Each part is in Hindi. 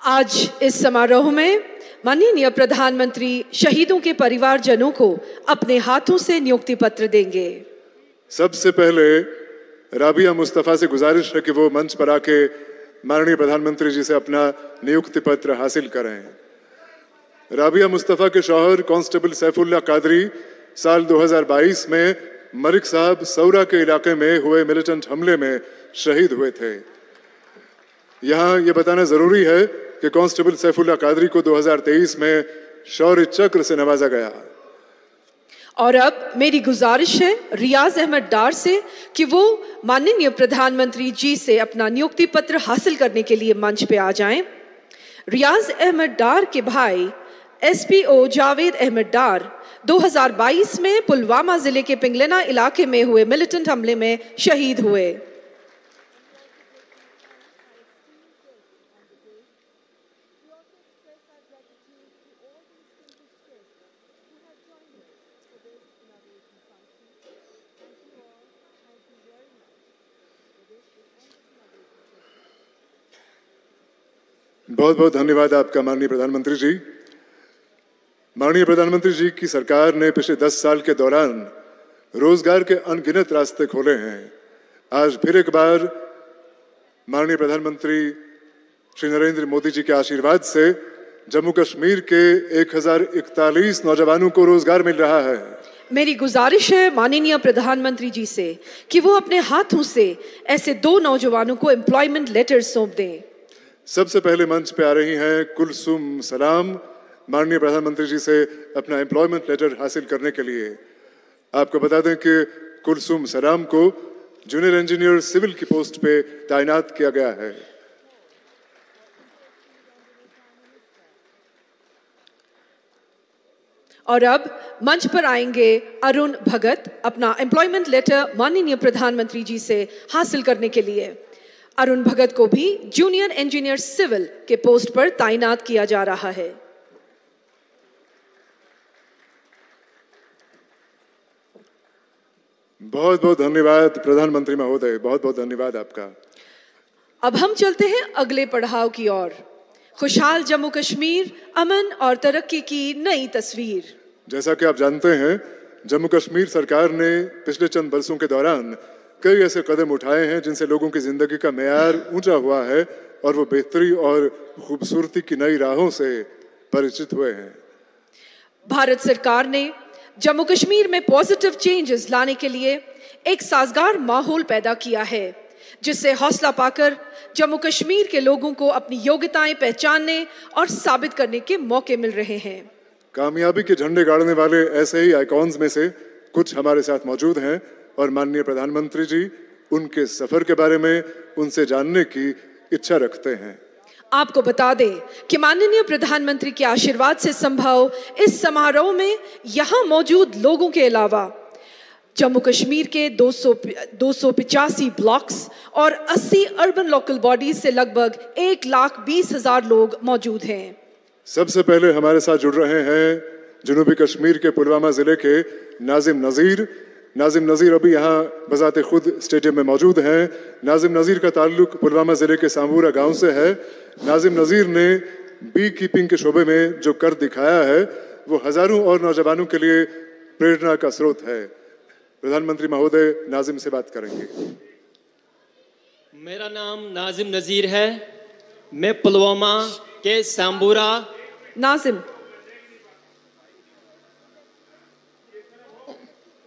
आज इस समारोह में माननीय प्रधानमंत्री शहीदों के परिवारजनों को अपने हाथों से नियुक्ति पत्र देंगे। सबसे पहले राबिया मुस्तफा से गुजारिश है कि वो मंच पर आके माननीय प्रधानमंत्री जी से अपना नियुक्ति पत्र हासिल करें। राबिया मुस्तफा के शौहर कांस्टेबल सैफुल्लाह कादरी साल 2022 में मरिक साहब सौरा के इलाके में हुए मिलिटेंट हमले में शहीद हुए थे। यहाँ ये बताना जरूरी है कि कांस्टेबल सैफुल्लाह कादरी को 2023 में शौर्य चक्र से नवाजा गया। और अब मेरी गुजारिश है रियाज अहमद डार से कि वो माननीय प्रधानमंत्री जी से अपना नियुक्ति पत्र हासिल करने के लिए मंच पे आ जाएं। रियाज अहमद डार के भाई एसपीओ जावेद अहमद डार 2022 में पुलवामा जिले के पिंगलना इलाके में हुए मिलिटेंट हमले में शहीद हुए। बहुत बहुत धन्यवाद आपका माननीय प्रधानमंत्री जी। माननीय प्रधानमंत्री जी की सरकार ने पिछले 10 साल के दौरान रोजगार के अनगिनत रास्ते खोले हैं। आज फिर एक बार माननीय प्रधानमंत्री श्री नरेंद्र मोदी जी के आशीर्वाद से जम्मू कश्मीर के 1041 नौजवानों को रोजगार मिल रहा है। मेरी गुजारिश है माननीय प्रधानमंत्री जी से कि वो अपने हाथों से ऐसे 2 नौजवानों को एम्प्लॉयमेंट लेटर सौंप दें। सबसे पहले मंच पे आ रही हैं कुलसुम सलाम, माननीय प्रधानमंत्री जी से अपना एम्प्लॉयमेंट लेटर हासिल करने के लिए। आपको बता दें कि कुलसुम सलाम को जूनियर इंजीनियर सिविल की पोस्ट पे तैनात किया गया है। और अब मंच पर आएंगे अरुण भगत अपना एम्प्लॉयमेंट लेटर माननीय प्रधानमंत्री जी से हासिल करने के लिए। अरुण भगत को भी जूनियर इंजीनियर सिविल के पोस्ट पर तैनात किया जा रहा है। बहुत बहुत धन्यवाद प्रधानमंत्री महोदय, बहुत बहुत धन्यवाद आपका। अब हम चलते हैं अगले पड़ाव की ओर। खुशहाल जम्मू कश्मीर, अमन और तरक्की की नई तस्वीर। जैसा कि आप जानते हैं, जम्मू कश्मीर सरकार ने पिछले चंद बरसों के दौरान कई ऐसे कदम उठाए हैं जिनसे लोगों की जिंदगी का मेयार ऊंचा हुआ है और वो बेहतरी और खूबसूरती की नई राहों से परिचित हुए हैं। भारत सरकार ने जम्मू कश्मीर में पॉजिटिव चेंजेस लाने के लिए एक साजगार माहौल पैदा किया है, जिससे हौसला पाकर जम्मू कश्मीर के लोगों को अपनी योग्यताएं पहचानने और साबित करने के मौके मिल रहे हैं। कामयाबी के झंडे गाड़ने वाले ऐसे ही आइकॉन्स में से कुछ हमारे साथ मौजूद हैं और माननीय प्रधानमंत्री जी उनके सफर के बारे में उनसे जानने की इच्छा रखते हैं। आपको बता दें कि माननीय प्रधानमंत्री के आशीर्वाद से संभव इस समारोह में यहां मौजूद लोगों के अलावा जम्मू कश्मीर के 285 ब्लॉक्स और 80 अर्बन लोकल बॉडीज से लगभग 1,20,000 लोग मौजूद हैं। सबसे पहले हमारे साथ जुड़ रहे हैं जनूबी कश्मीर के पुलवामा जिले के नाजिम नजीर। नाजिम नजीर अभी यहाँ बजाते खुद स्टेडियम में मौजूद हैं। नाजिम नजीर का ताल्लुक पुलवामा जिले के सांबूरा गांव से है। नाजिम नजीर ने बी कीपिंग के शोबे में जो कर दिखाया है वो हजारों और नौजवानों के लिए प्रेरणा का स्रोत है। प्रधानमंत्री महोदय नाजिम से बात करेंगे। मेरा नाम नाजिम नजीर है। मैं पुलवामा के सांबूरा। नाजिम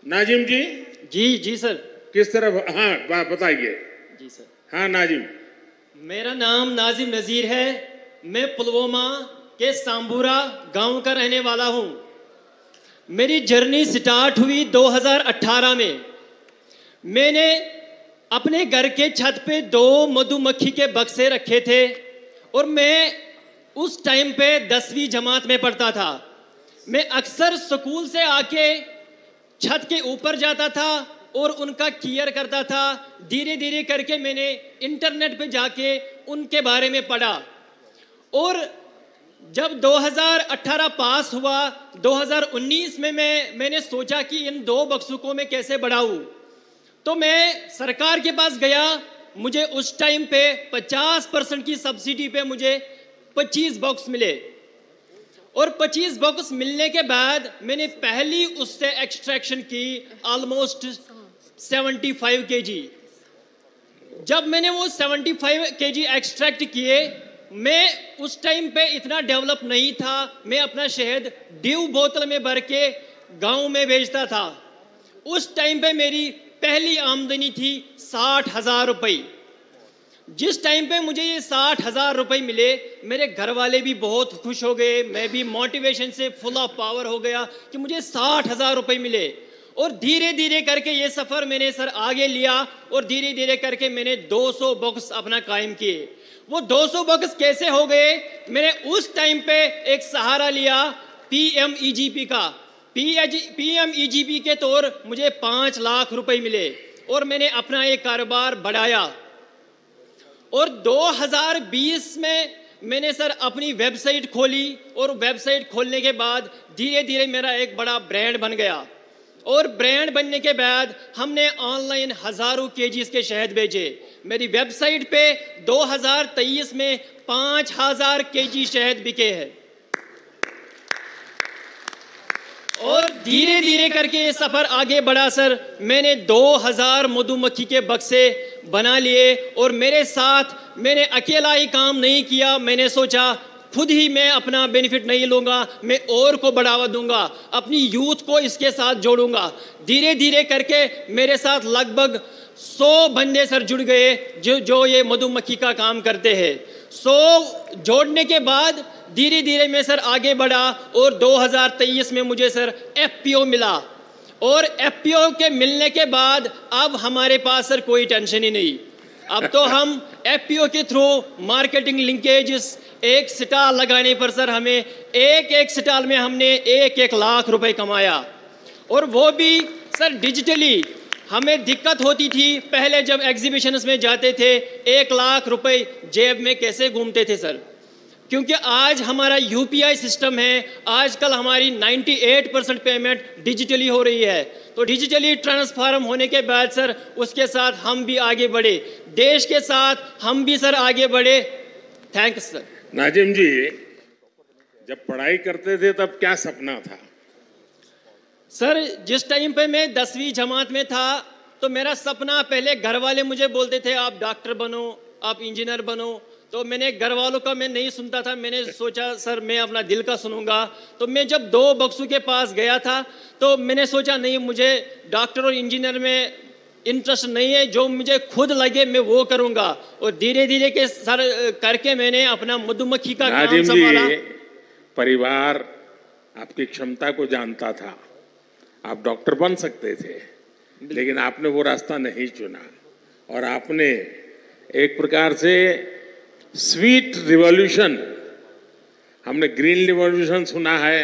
नाजिम जी। जी सर। किस तरफ? हाँ बताइए। जी सर। हाँ नाजिम। मेरा नाम नाजिम नजीर है। मैं पुलवामा के सांबूरा गांव का रहने वाला हूं। मेरी जर्नी स्टार्ट हुई 2018 में। मैंने अपने घर के छत पे 2 मधुमक्खी के बक्से रखे थे और मैं उस टाइम पे 10वीं जमात में पढ़ता था। मैं अक्सर स्कूल से आके छत के ऊपर जाता था और उनका केयर करता था। धीरे धीरे करके मैंने इंटरनेट पे जाके उनके बारे में पढ़ा और जब 2018 पास हुआ, 2019 में मैंने सोचा कि इन 2 बक्सों को मैं कैसे बढ़ाऊं। तो मैं सरकार के पास गया। मुझे उस टाइम पे 50% की सब्सिडी पे मुझे 25 बॉक्स मिले और 25 बॉक्स मिलने के बाद मैंने पहली उससे एक्सट्रैक्शन की ऑलमोस्ट 75 केजी। जब मैंने वो 75 केजी एक्सट्रैक्ट किए, मैं उस टाइम पे इतना डेवलप नहीं था। मैं अपना शहद ड्यू बोतल में भर के गांव में बेचता था। उस टाइम पे मेरी पहली आमदनी थी 60,000 रुपये। जिस टाइम पे मुझे ये 60,000 रुपये मिले, मेरे घर वाले भी बहुत खुश हो गए, मैं भी मोटिवेशन से फुल ऑफ पावर हो गया कि मुझे 60,000 रुपये मिले। और धीरे धीरे करके ये सफ़र मैंने सर आगे लिया और धीरे धीरे करके मैंने 200 बॉक्स अपना कायम किए। वो 200 बॉक्स कैसे हो गए? मैंने उस टाइम पे एक सहारा लिया PMEGP का। PMEGP के तौर मुझे 5 लाख रुपए मिले और मैंने अपना एक कारोबार बढ़ाया। और 2020 में मैंने सर अपनी वेबसाइट खोली और वेबसाइट खोलने के बाद धीरे धीरे मेरा एक बड़ा ब्रांड बन गया। और ब्रांड बनने के बाद हमने ऑनलाइन हजारों केजीज के शहद बेचे। मेरी वेबसाइट पे 2023 में 5,000 केजी शहद बिके हैं। और धीरे धीरे करके ये सफर आगे बढ़ा सर। मैंने 2000 मधुमक्खी के बक्से बना लिए और मेरे साथ मैंने अकेला ही काम नहीं किया। मैंने सोचा खुद ही मैं अपना बेनिफिट नहीं लूंगा, मैं और को बढ़ावा दूंगा, अपनी यूथ को इसके साथ जोड़ूंगा। धीरे धीरे करके मेरे साथ लगभग 100 बंदे सर जुड़ गए जो ये मधुमक्खी का काम करते हैं। 100 जोड़ने के बाद धीरे धीरे मैं सर आगे बढ़ा और 2023 में मुझे सर FPO मिला। और FPO के मिलने के बाद अब हमारे पास सर कोई टेंशन ही नहीं। अब तो हम FPO के थ्रू मार्केटिंग लिंकेजेस, एक स्टॉल लगाने पर सर हमें एक स्टॉल में हमने 1-1 लाख रुपए कमाया। और वो भी सर डिजिटली। हमें दिक्कत होती थी पहले जब एग्जीबिशंस में जाते थे, 1 लाख रुपए जेब में कैसे घूमते थे सर, क्योंकि आज हमारा UPI सिस्टम है। आजकल हमारी 98% पेमेंट डिजिटली हो रही है। तो डिजिटली ट्रांसफॉर्म होने के बाद सर उसके साथ हम भी आगे बढ़े, देश के साथ हम भी सर आगे बढ़े। Thanks sir. नाजिम जी, जब पढ़ाई करते थे तब क्या सपना था? सर जिस टाइम पे मैं 10वीं जमात में था तो मेरा सपना, पहले घर वाले मुझे बोलते थे आप डॉक्टर बनो, आप इंजीनियर बनो। तो मैंने घर वालों का मैं नहीं सुनता था। मैंने सोचा सर मैं अपना दिल का सुनूंगा। तो मैं जब 2 बक्सों के पास गया था तो मैंने सोचा नहीं, मुझे डॉक्टर और इंजीनियर में इंटरेस्ट नहीं है, जो मुझे खुद लगे मैं वो करूंगा। और धीरे धीरे के सर करके मैंने अपना मधुमक्खी का काम संभाला। परिवार आपकी क्षमता को जानता था, आप डॉक्टर बन सकते थे, लेकिन आपने वो रास्ता नहीं चुना और आपने एक प्रकार से स्वीट रिवॉल्यूशन, हमने ग्रीन रिवॉल्यूशन सुना है,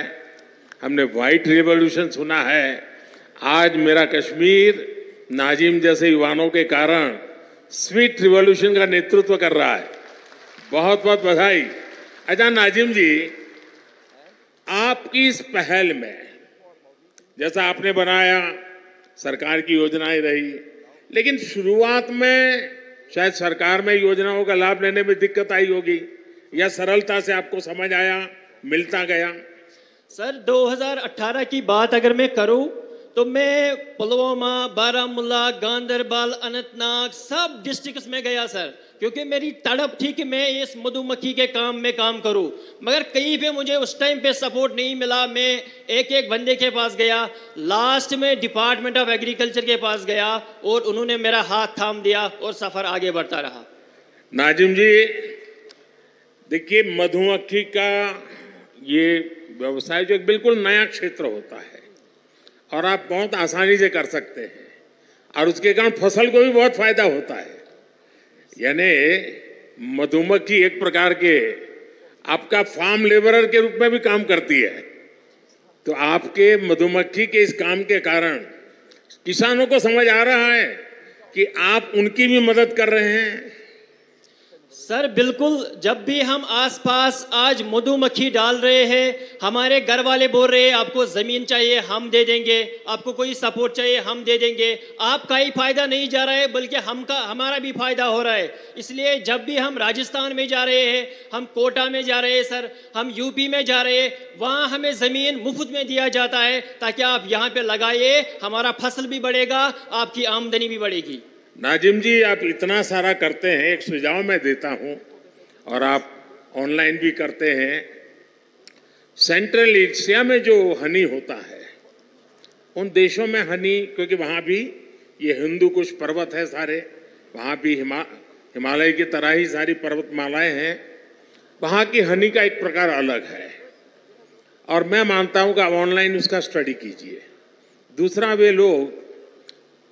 हमने वाइट रिवॉल्यूशन सुना है। आज मेरा कश्मीर नाजिम जैसे युवाओं के कारण स्वीट रिवॉल्यूशन का नेतृत्व कर रहा है। बहुत बहुत बधाई। अच्छा नाजिम जी, आपकी इस पहल में जैसा आपने बनाया, सरकार की योजनाएं रही, लेकिन शुरुआत में शायद सरकार में योजनाओं का लाभ लेने में दिक्कत आई होगी, या सरलता से आपको समझ आया, मिलता गया? सर 2018 की बात अगर मैं करूं तो मैं पुलवामा, बारामूला, गांदरबल, अनंतनाग सब डिस्ट्रिक्ट्स में गया सर, क्योंकि मेरी तड़प थी कि मैं इस मधुमक्खी के काम में काम करूं। मगर कहीं पे मुझे उस टाइम पे सपोर्ट नहीं मिला। मैं एक बंदे के पास गया, लास्ट में डिपार्टमेंट ऑफ एग्रीकल्चर के पास गया और उन्होंने मेरा हाथ थाम दिया और सफर आगे बढ़ता रहा। नाजिम जी देखिए, मधुमक्खी का ये व्यवसाय जो एक बिल्कुल नया क्षेत्र होता है और आप बहुत आसानी से कर सकते हैं और उसके कारण फसल को भी बहुत फायदा होता है। यानी मधुमक्खी एक प्रकार के आपका फार्म लेबरर के रूप में भी काम करती है। तो आपके मधुमक्खी के इस काम के कारण किसानों को समझ आ रहा है कि आप उनकी भी मदद कर रहे हैं। सर बिल्कुल, जब भी हम आसपास आज मधुमक्खी डाल रहे हैं, हमारे घर वाले बोल रहे हैं आपको जमीन चाहिए हम दे देंगे, आपको कोई सपोर्ट चाहिए हम दे देंगे, आपका ही फायदा नहीं जा रहा है बल्कि हमारा भी फायदा हो रहा है। इसलिए जब भी हम राजस्थान में जा रहे हैं, हम कोटा में जा रहे हैं सर, हम यूपी में जा रहे हैं, वहाँ हमें जमीन मुफ्त में दिया जाता है ताकि आप यहाँ पे लगाइए, हमारा फसल भी बढ़ेगा, आपकी आमदनी भी बढ़ेगी। नाजिम जी, आप इतना सारा करते हैं, एक सुझाव मैं देता हूं और आप ऑनलाइन भी करते हैं। सेंट्रल एशिया में जो हनी होता है, उन देशों में हनी, क्योंकि वहाँ भी ये हिंदू कुश पर्वत है सारे, वहाँ भी हिमालय की तरह ही सारी पर्वतमालाएं हैं, वहाँ की हनी का एक प्रकार अलग है और मैं मानता हूँ कि आप ऑनलाइन उसका स्टडी कीजिए। दूसरा, वे लोग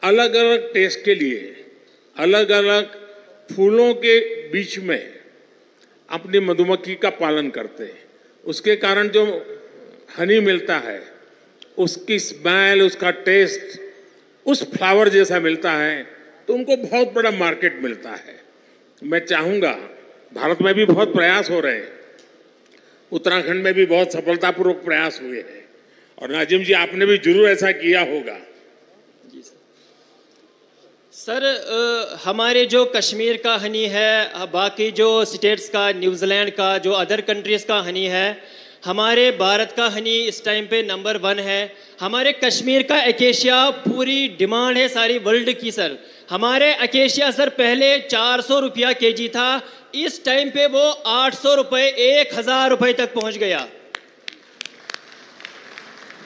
अलग अलग टेस्ट के लिए अलग अलग फूलों के बीच में अपनी मधुमक्खी का पालन करते हैं। उसके कारण जो हनी मिलता है, उसकी स्मेल, उसका टेस्ट उस फ्लावर जैसा मिलता है, तो उनको बहुत बड़ा मार्केट मिलता है। मैं चाहूँगा, भारत में भी बहुत प्रयास हो रहे हैं, उत्तराखंड में भी बहुत सफलतापूर्वक प्रयास हुए हैं और नाजिम जी आपने भी जरूर ऐसा किया होगा। सर हमारे जो कश्मीर का हनी है, बाकी जो स्टेट्स का, न्यूजीलैंड का, जो अदर कंट्रीज़ का हनी है, हमारे भारत का हनी इस टाइम पे नंबर 1 है। हमारे कश्मीर का एकेशिया पूरी डिमांड है सारी वर्ल्ड की सर। हमारे एकेशिया सर पहले 400 रुपया केजी था, इस टाइम पे वो 800 रुपये, 1000 रुपये तक पहुंच गया।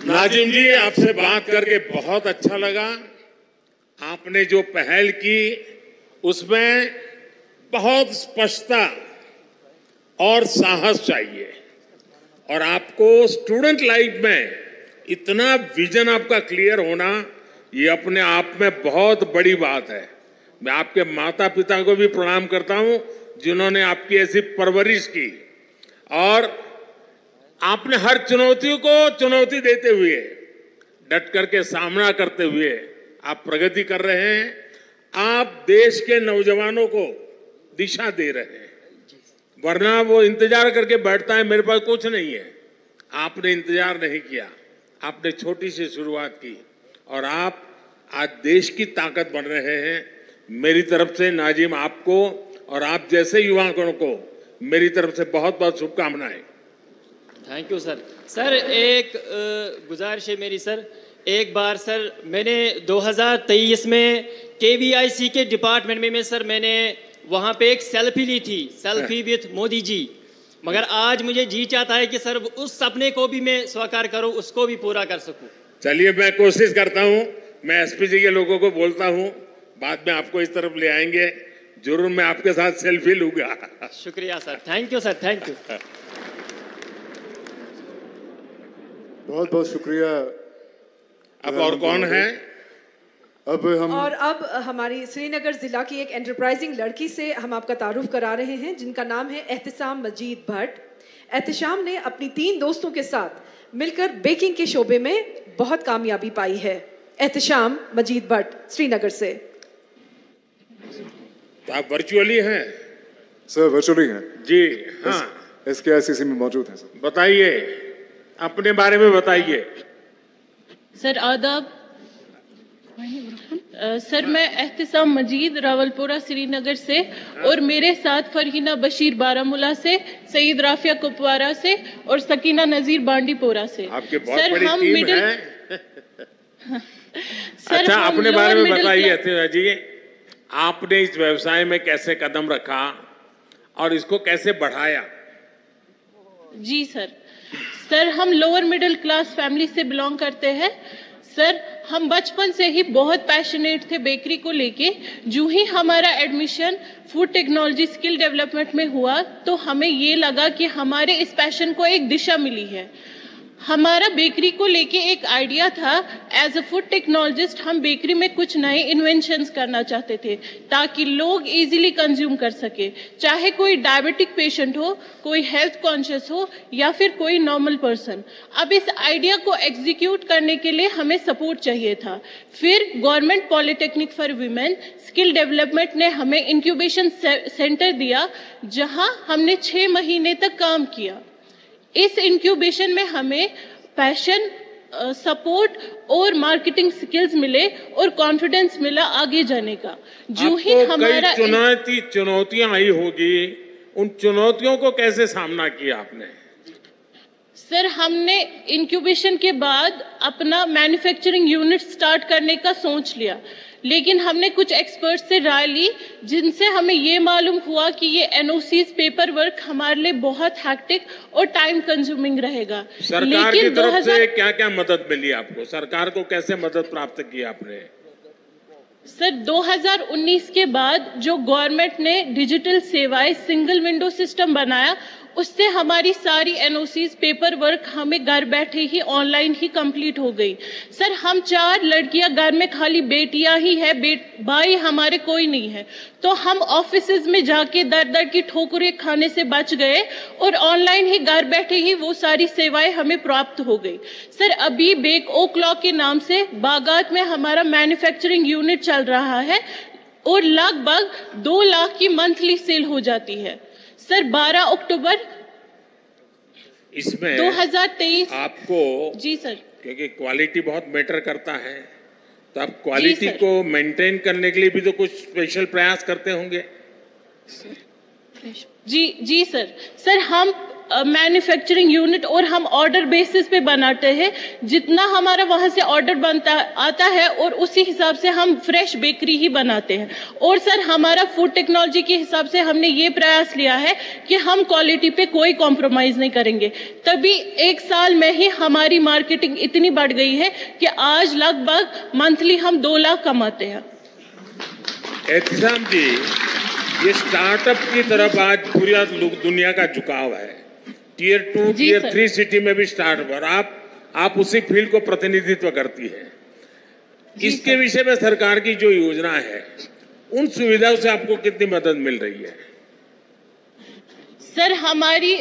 नाजिम जी, आपसे बात करके बहुत अच्छा लगा। आपने जो पहल की उसमें बहुत स्पष्टता और साहस चाहिए और आपको स्टूडेंट लाइफ में इतना विजन आपका क्लियर होना, ये अपने आप में बहुत बड़ी बात है। मैं आपके माता पिता को भी प्रणाम करता हूं जिन्होंने आपकी ऐसी परवरिश की और आपने हर चुनौतियों को चुनौती देते हुए, डट करके सामना करते हुए आप प्रगति कर रहे हैं। आप देश के नौजवानों को दिशा दे रहे हैं, वरना वो इंतजार करके बैठता है मेरे पास कुछ नहीं है। आपने इंतजार नहीं किया, आपने छोटी सी शुरुआत की और आप आज देश की ताकत बन रहे हैं। मेरी तरफ से नाजिम आपको और आप जैसे युवाओं को मेरी तरफ से बहुत बहुत शुभकामनाएं। Thank you sir. सर एक गुजारिश है मेरी सर, एक बार सर मैंने 2023 में KVIC के डिपार्टमेंट में सर मैंने वहाँ पे एक सेल्फी ली थी, सेल्फी विथ मोदी जी, मगर आज मुझे जी चाहता है कि सर उस सपने को भी मैं साकार करूँ, उसको भी पूरा कर सकूँ। चलिए, मैं कोशिश करता हूँ, मैं SP जी के लोगों को बोलता हूँ, बाद में आपको इस तरफ ले आएंगे, जरूर मैं आपके साथ सेल्फी लूंगा। शुक्रिया sir, thank you sir, thank you. बहुत बहुत शुक्रिया। अब और कौन है? अब हमारी श्रीनगर जिला की एक एंटरप्राइजिंग लड़की से हम आपका तारुफ करा रहे हैं, जिनका नाम है एहतिशाम मजीद भट्ट। एहतिशाम ने अपनी 3 दोस्तों के साथ मिलकर बेकिंग के शोबे में बहुत कामयाबी पाई है। एहतिशाम मजीद भट्ट श्रीनगर से। तो आप वर्चुअली हैं? सर वर्चुअली हैं जी। हाँ, SKICC में मौजूद हैं सर। बताइए, अपने बारे में बताइए। सर आदाब। सर मैं एहतिशाम मजीद रावलपुरा श्रीनगर से और मेरे साथ फरहीना बशीर बारामूला से, सईद राफिया कुपवारा से और सकीना नजीर बांडीपोरा से। आपके बहुत बड़ी टीम है। अच्छा, अपने बारे में बताइए एहतिशाम जी, आपने इस व्यवसाय में कैसे कदम रखा और इसको कैसे बढ़ाया? जी सर हम लोअर मिडिल क्लास फैमिली से बिलोंग करते हैं। सर हम बचपन से ही बहुत पैशनेट थे बेकरी को लेके। जो ही हमारा admission food technology skill development में हुआ तो हमें ये लगा कि हमारे इस पैशन को एक दिशा मिली है। हमारा बेकरी को लेके एक आइडिया था। एज अ फूड टेक्नोलॉजिस्ट हम बेकरी में कुछ नए इन्वेंशंस करना चाहते थे ताकि लोग इजीली कंज्यूम कर सके, चाहे कोई डायबिटिक पेशेंट हो, कोई हेल्थ कॉन्शियस हो या फिर कोई नॉर्मल पर्सन। अब इस आइडिया को एग्जीक्यूट करने के लिए हमें सपोर्ट चाहिए था। फिर government polytechnic for women skill development ने हमें इंक्यूबेशन सेंटर दिया, जहां हमने 6 महीने तक काम किया। इस इंक्यूबेशन में हमें पैशन, सपोर्ट और मार्केटिंग स्किल्स मिले और कॉन्फिडेंस मिला आगे जाने का। जो ही हमारा चुनौतियां आई होगी, उन चुनौतियों को कैसे सामना किया आपने? सर, हमने इंक्यूबेशन के बाद अपना मैन्युफैक्चरिंग यूनिट स्टार्ट करने का सोच लिया, लेकिन हमने कुछ एक्सपर्ट से राय ली, जिनसे हमें ये मालूम हुआ कि ये एनओसीज पेपर वर्क हमारे लिए बहुत हैक्टिक और टाइम कंज्यूमिंग रहेगा। सरकार की तरफ से क्या क्या मदद मिली आपको? सरकार को कैसे मदद प्राप्त की आपने? सर, 2019 के बाद जो गवर्नमेंट ने डिजिटल सेवाएं सिंगल विंडो सिस्टम बनाया, उससे हमारी सारी एनओसीज पेपर वर्क हमें घर बैठे ही ऑनलाइन ही कंप्लीट हो गई। सर, हम 4 लड़कियां घर में, खाली बेटियां ही है, भाई हमारे कोई नहीं है, तो हम ऑफिसेज में जाके दर दर की ठोकरें खाने से बच गए और ऑनलाइन ही घर बैठे ही वो सारी सेवाएं हमें प्राप्त हो गई। सर, अभी बेक ओ क्लॉक के नाम से बागात में हमारा मैन्युफैक्चरिंग यूनिट चल रहा है और लगभग 2 लाख की मंथली सेल हो जाती है। सर, 12 अक्टूबर इसमें 2023 आपको, जी सर, क्योंकि क्वालिटी बहुत मैटर करता है, तो आप क्वालिटी को मेंटेन करने के लिए भी तो कुछ स्पेशल प्रयास करते होंगे। जी सर, हम मैन्युफैक्चरिंग यूनिट और हम ऑर्डर बेसिस पे बनाते हैं। जितना हमारा वहां से ऑर्डर आता है और उसी हिसाब से हम फ्रेश बेकरी ही बनाते हैं। और सर, हमारा फूड टेक्नोलॉजी के हिसाब से हमने ये प्रयास लिया है कि हम क्वालिटी पे कोई कॉम्प्रोमाइज नहीं करेंगे। तभी 1 साल में ही हमारी मार्केटिंग इतनी बढ़ गई है कि आज लगभग मंथली हम 2 लाख कमाते हैं। एहतिसाम जी, ये स्टार्टअप की तरफ आज पूरी दुनिया का झुकाव है। टियर 2, टियर 3 सिटी में भी स्टार्टअप, और आप उसी फील्ड को प्रतिनिधित्व करती है। इसके विषय में सरकार की जो योजना है, उन सुविधाओं से आपको कितनी मदद मिल रही है? सर, हमारी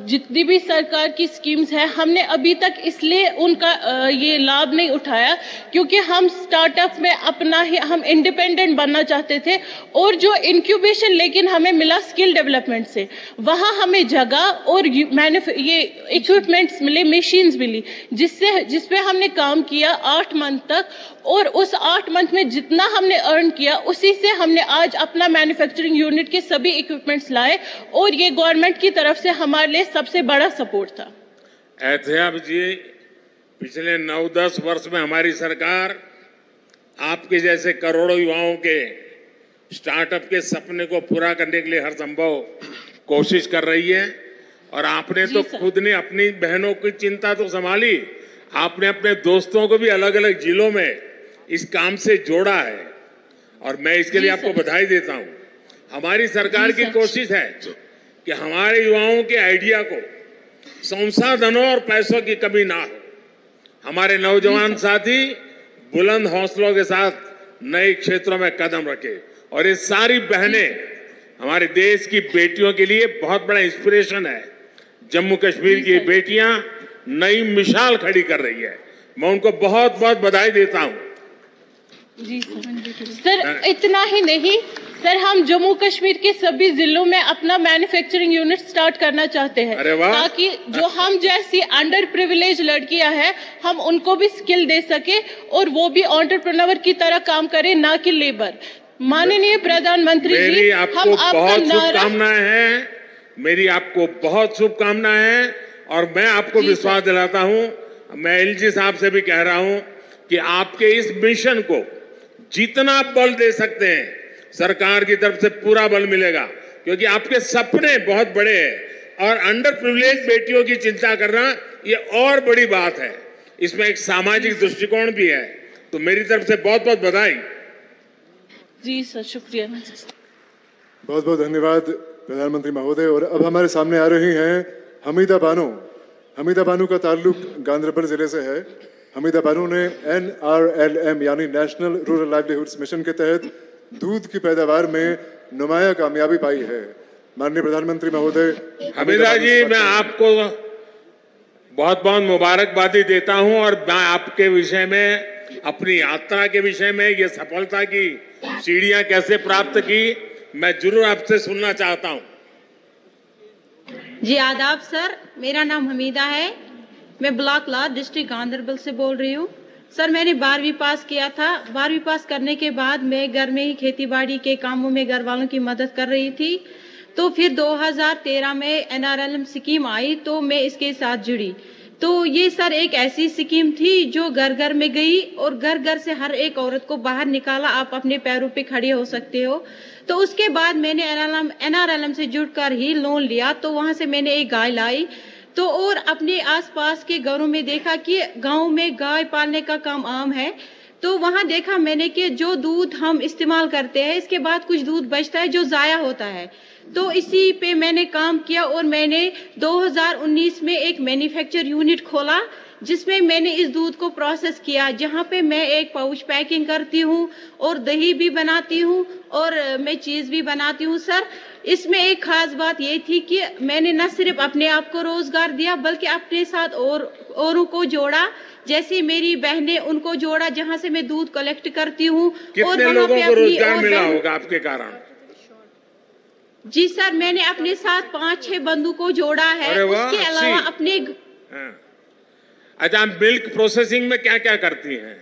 जितनी भी सरकार की स्कीम्स है, हमने अभी तक इसलिए उनका ये लाभ नहीं उठाया क्योंकि हम स्टार्टअप में अपना ही हम इंडिपेंडेंट बनना चाहते थे। और जो इंक्यूबेशन लेकिन हमें मिला स्किल डेवलपमेंट से, वहाँ हमें जगह और ये इक्विपमेंट्स मिले, मशीन्स मिली, जिसपे हमने काम किया 8 मंथ तक। और उस 8 मंथ में जितना हमने अर्न किया, उसी से हमने आज अपना मैन्युफैक्चरिंग यूनिट के सभी इक्विपमेंट्स लाए, और ये गवर्नमेंट की तरफ से हमारे लिए सबसे बड़ा सपोर्ट था। एहतियाब जी, पिछले 9-10 वर्ष में हमारी सरकार आपके जैसे करोड़ों युवाओं के स्टार्टअप के सपने को पूरा करने के लिए हर संभव कोशिश कर रही है। और आपने तो खुद ने अपनी बहनों की चिंता तो संभाली, आपने अपने दोस्तों को भी अलग अलग जिलों में इस काम से जोड़ा है, और मैं इसके लिए आपको बधाई देता हूं। हमारी सरकार की कोशिश है कि हमारे युवाओं के आइडिया को संसाधनों और पैसों की कमी ना हो। हमारे नौजवान साथी बुलंद हौसलों के साथ नए क्षेत्रों में कदम रखे, और ये सारी बहनें हमारे देश की बेटियों के लिए बहुत बड़ा इंस्पिरेशन है। जम्मू कश्मीर की बेटियां नई मिसाल खड़ी कर रही है, मैं उनको बहुत बहुत बधाई देता हूं। जी सर, इतना ही नहीं सर, हम जम्मू कश्मीर के सभी जिलों में अपना मैन्युफैक्चरिंग यूनिट स्टार्ट करना चाहते हैं, ताकि जो हम जैसी अंडर प्रिविलेज लड़कियां हैं, हम उनको भी स्किल दे सके और वो भी एंटरप्रेन्योर की तरह काम करें, ना कि लेबर। माननीय प्रधानमंत्री जी, मेरी आपको बहुत शुभकामनाएं हैं, मेरी आपको बहुत शुभकामनाएं हैं, और मैं आपको विश्वास दिलाता हूं, मैं एलजी साहब से भी कह रहा हूं कि आपके इस मिशन को जितना बल दे सकते हैं, सरकार की तरफ से पूरा बल मिलेगा, क्योंकि आपके सपने बहुत बड़े हैं, और अंडर प्रिविलेज बेटियों की चिंता करना ये और बड़ी बात है। इसमें एक सामाजिक दृष्टिकोण भी है, तो मेरी तरफ से बहुत बहुत बधाई। जी सर, शुक्रिया। बहुत बहुत धन्यवाद प्रधानमंत्री महोदय। और अब हमारे सामने आ रही हैं हमीदा बानो, हमीदा बानो का ताल्लुक गांधरबल जिले से है। हमीदा बानो ने NRLM यानी नेशनल रूरल लाइवलीहुड्स मिशन के तहत दूध की पैदावार में नुमाया कामयाबी पाई है। माननीय प्रधानमंत्री महोदय, हमीदा जी, मैं आपको बहुत बहुत मुबारकबादी देता हूं और मैं आपके विषय में, अपनी यात्रा के विषय में, ये सफलता की सीढ़ियां कैसे प्राप्त की, मैं जरूर आपसे सुनना चाहता हूं। जी आदाब सर, मेरा नाम हमीदा है। मैं ब्लॉक ला डिस्ट्रिक्ट गांधरबल से बोल रही हूँ। सर, मैंने 12वीं पास किया था। 12वीं पास करने के बाद मैं घर में ही खेती बाड़ी के कामों में घर वालों की मदद कर रही थी। तो फिर 2013 में NRLM स्कीम आई तो मैं इसके साथ जुड़ी। तो ये सर एक ऐसी स्कीम थी जो घर घर में गई और घर घर से हर एक औरत को बाहर निकाला, आप अपने पैरों पे खड़े हो सकते हो। तो उसके बाद मैंने NRLM से जुड़कर ही लोन लिया। तो वहां से मैंने एक गाय लाई तो और अपने आसपास के घरों में देखा कि गांव में गाय पालने का काम आम है। तो वहां देखा मैंने कि जो दूध हम इस्तेमाल करते हैं इसके बाद कुछ दूध बचता है जो जाया होता है। तो इसी पे मैंने काम किया और मैंने 2019 में एक मैन्युफैक्चर यूनिट खोला जिसमें मैंने इस दूध को प्रोसेस किया, जहां पे मैं एक पाउच पैकिंग करती हूं और दही भी बनाती हूं और मैं चीज भी बनाती हूं। सर, इसमें एक खास बात ये थी कि मैंने न सिर्फ अपने आप को रोजगार दिया बल्कि अपने साथ औरों को जोड़ा, जैसे मेरी बहनें, उनको जोड़ा जहां से मैं दूध कलेक्ट करती हूँ। कितने लोगों को रोजगार मिला होगा आपके कारण? जी सर, मैंने अपने साथ 5-6 बंधु को जोड़ा है। उसके अलावा अपने अच्छा, मिल्क प्रोसेसिंग में क्या क्या करती हैं?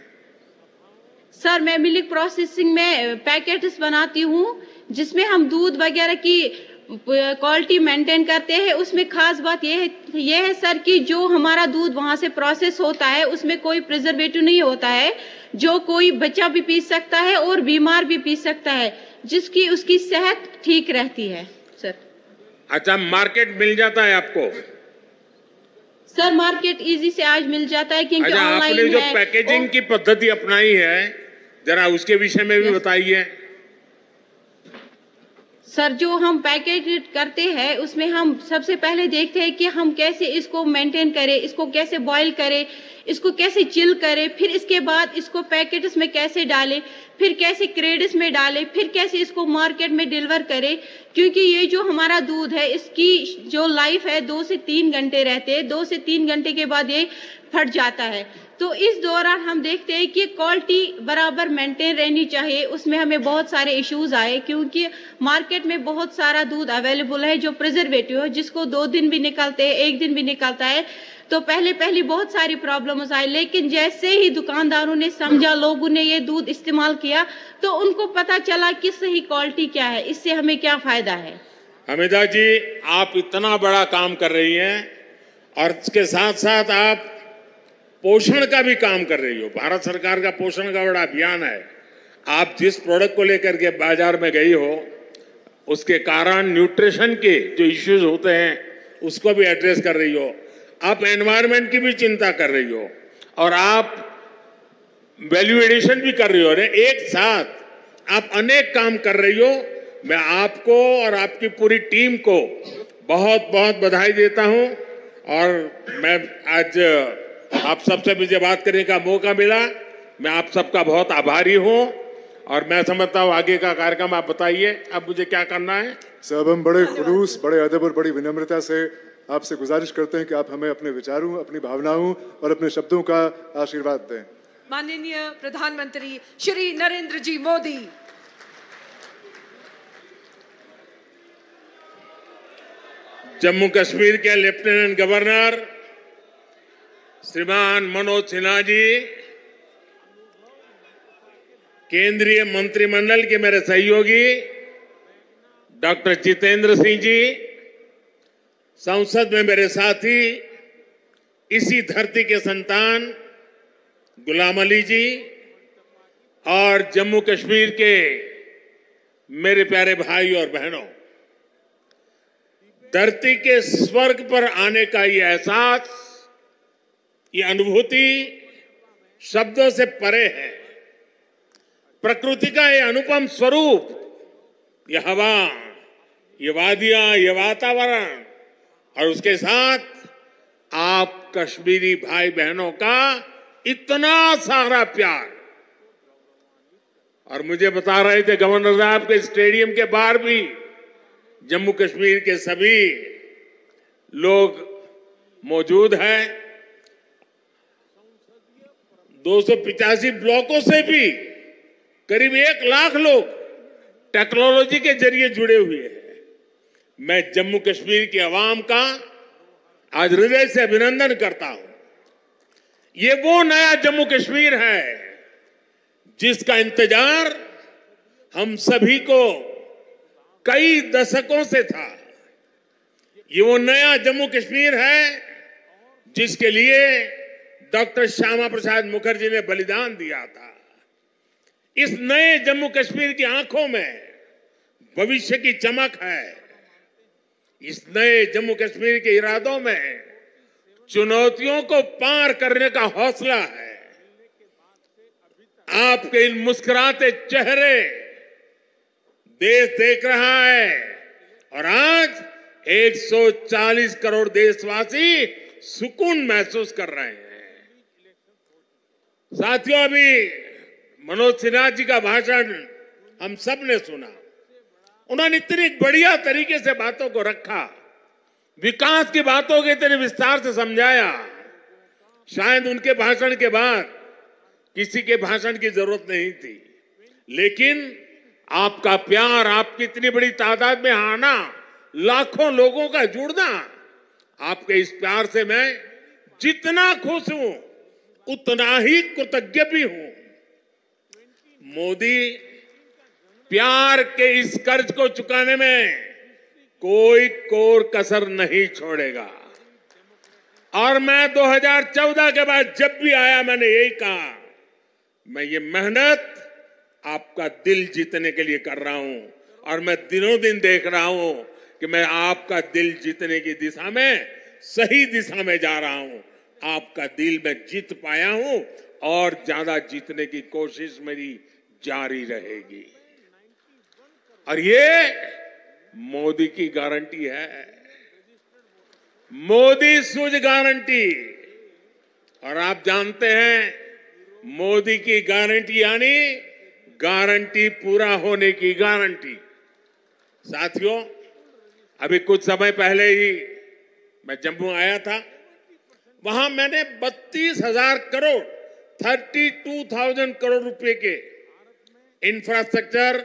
सर, मैं मिल्क प्रोसेसिंग में पैकेट्स बनाती हूँ जिसमें हम दूध वगैरह की क्वालिटी मेंटेन करते हैं। उसमें खास बात ये है सर कि जो हमारा दूध वहां से प्रोसेस होता है उसमें कोई प्रिजर्वेटिव नहीं होता है, जो कोई बच्चा भी पी सकता है और बीमार भी पी सकता है, जिसकी उसकी सेहत ठीक रहती है। सर, अच्छा, मार्केट मिल जाता है आपको? सर, मार्केट इजी से आज मिल जाता है क्योंकि ऑनलाइन है। आपने जो पैकेजिंग की पद्धति अपनाई है, जरा उसके विषय में भी बताइए। सर, जो हम पैकेट करते हैं उसमें हम सबसे पहले देखते हैं कि हम कैसे इसको मेंटेन करें, इसको कैसे बॉईल करें, इसको कैसे चिल करें, फिर इसके बाद इसको पैकेट्स में कैसे डालें, फिर कैसे क्रेड्स में डालें, फिर कैसे इसको मार्केट में डिलीवर करें। क्योंकि ये जो हमारा दूध है इसकी जो लाइफ है 2 से 3 घंटे रहते हैं। 2 से 3 घंटे के बाद ये फट जाता है। तो इस दौरान हम देखते हैं कि क्वालिटी बराबर मेंटेन रहनी चाहिए। उसमें हमें बहुत सारे इश्यूज आए क्योंकि मार्केट में बहुत सारा दूध अवेलेबल है जो प्रिजर्वेटिव है, जिसको 2 दिन भी निकलते हैं, 1 दिन भी निकलता है। तो पहले बहुत सारी प्रॉब्लम्स आई, लेकिन जैसे ही दुकानदारों ने समझा, लोगों ने ये दूध इस्तेमाल किया तो उनको पता चला कि सही क्वालिटी क्या है, इससे हमें क्या फायदा है। हमीदा जी, आप इतना बड़ा काम कर रही हैं और इसके साथ साथ आप पोषण का भी काम कर रही हो। भारत सरकार का पोषण का बड़ा अभियान है। आप जिस प्रोडक्ट को लेकर के बाजार में गई हो उसके कारण न्यूट्रिशन के जो इश्यूज होते हैं उसको भी एड्रेस कर रही हो। आप एनवायरनमेंट की भी चिंता कर रही हो और आप वैल्यू एडिशन भी कर रही हो। एक साथ आप अनेक काम कर रही हो। मैं आपको और आपकी पूरी टीम को बहुत बहुत बधाई देता हूं और मैं आज आप सबसे मुझे बात करने का मौका मिला, मैं आप सबका बहुत आभारी हूं और मैं समझता हूं आगे का कार्यक्रम आप बताइए, अब मुझे क्या करना है। सब हम बड़े खुलूस, बड़े अदब और बड़ी विनम्रता से आपसे गुजारिश करते हैं कि आप हमें अपने विचारों, अपनी भावनाओं और अपने शब्दों का आशीर्वाद दें। माननीय प्रधानमंत्री श्री नरेंद्र जी मोदी, जम्मू कश्मीर के लेफ्टिनेंट गवर्नर श्रीमान मनोज सिन्हा जी, केंद्रीय मंत्रिमंडल के मेरे सहयोगी डॉक्टर जितेंद्र सिंह जी, संसद में मेरे साथी, इसी धरती के संतान गुलाम अली जी और जम्मू कश्मीर के मेरे प्यारे भाई और बहनों, धरती के स्वर्ग पर आने का ये एहसास, ये अनुभूति शब्दों से परे है। प्रकृति का ये अनुपम स्वरूप, ये हवा, ये वादियां, ये वातावरण और उसके साथ आप कश्मीरी भाई बहनों का इतना सारा प्यार। और मुझे बता रहे थे गवर्नर साहब के स्टेडियम के बाहर भी जम्मू कश्मीर के सभी लोग मौजूद हैं। 285 ब्लॉकों से भी करीब 1 लाख लोग टेक्नोलॉजी के जरिए जुड़े हुए हैं। मैं जम्मू कश्मीर की आवाम का आज हृदय से अभिनंदन करता हूं। ये वो नया जम्मू कश्मीर है जिसका इंतजार हम सभी को कई दशकों से था। ये वो नया जम्मू कश्मीर है जिसके लिए डॉक्टर श्यामा प्रसाद मुखर्जी ने बलिदान दिया था। इस नए जम्मू कश्मीर की आंखों में भविष्य की चमक है। इस नए जम्मू कश्मीर के इरादों में चुनौतियों को पार करने का हौसला है। आपके इन मुस्कुराते चेहरे देश देख रहा है और आज 140 करोड़ देशवासी सुकून महसूस कर रहे हैं। साथियों, अभी मनोज सिन्हा जी का भाषण हम सब ने सुना। उन्होंने इतनी बढ़िया तरीके से बातों को रखा, विकास की बातों को इतने विस्तार से समझाया। शायद उनके भाषण के बाद किसी के भाषण की जरूरत नहीं थी, लेकिन आपका प्यार, आपकी इतनी बड़ी तादाद में आना, लाखों लोगों का जुड़ना, आपके इस प्यार से मैं जितना खुश हूं उतना ही कृतज्ञ भी हूं। मोदी प्यार के इस कर्ज को चुकाने में कोई कोर कसर नहीं छोड़ेगा। और मैं 2014 के बाद जब भी आया मैंने यही कहा, मैं ये मेहनत आपका दिल जीतने के लिए कर रहा हूं और मैं दिनों दिन देख रहा हूं कि मैं आपका दिल जीतने की दिशा में सही दिशा में जा रहा हूं। आपका दिल मैं जीत पाया हूं और ज्यादा जीतने की कोशिश मेरी जारी रहेगी। और ये मोदी की गारंटी है, मोदी सूझ गारंटी। और आप जानते हैं मोदी की गारंटी यानी गारंटी पूरा होने की गारंटी। साथियों, अभी कुछ समय पहले ही मैं जम्मू आया था। वहां मैंने 32,000 करोड़ 32,000 करोड़ रुपए के इंफ्रास्ट्रक्चर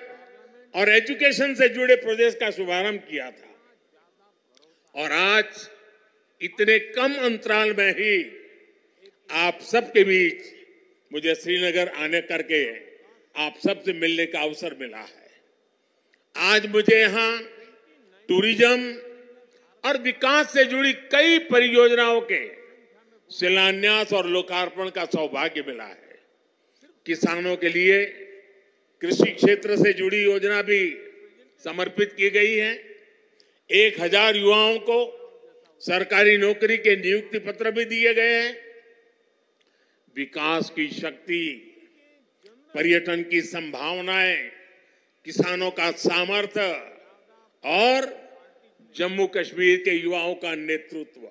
और एजुकेशन से जुड़े प्रोजेक्ट का शुभारंभ किया था। और आज इतने कम अंतराल में ही आप सबके बीच मुझे श्रीनगर आने करके आप सबसे मिलने का अवसर मिला है। आज मुझे यहां टूरिज्म और विकास से जुड़ी कई परियोजनाओं के शिलान्यास और लोकार्पण का सौभाग्य मिला है। किसानों के लिए कृषि क्षेत्र से जुड़ी योजना भी समर्पित की गई है। 1000 युवाओं को सरकारी नौकरी के नियुक्ति पत्र भी दिए गए हैं। विकास की शक्ति, पर्यटन की संभावनाएं, किसानों का सामर्थ्य और जम्मू कश्मीर के युवाओं का नेतृत्व,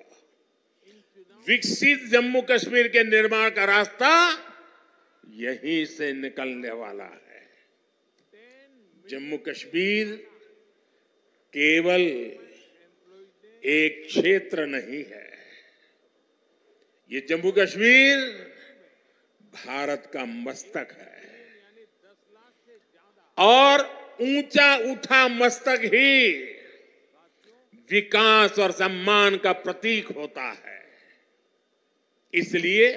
विकसित जम्मू कश्मीर के निर्माण का रास्ता यहीं से निकलने वाला है। जम्मू कश्मीर केवल एक क्षेत्र नहीं है, ये जम्मू कश्मीर भारत का मस्तक है। और ऊंचा उठा मस्तक ही विकास और सम्मान का प्रतीक होता है। इसलिए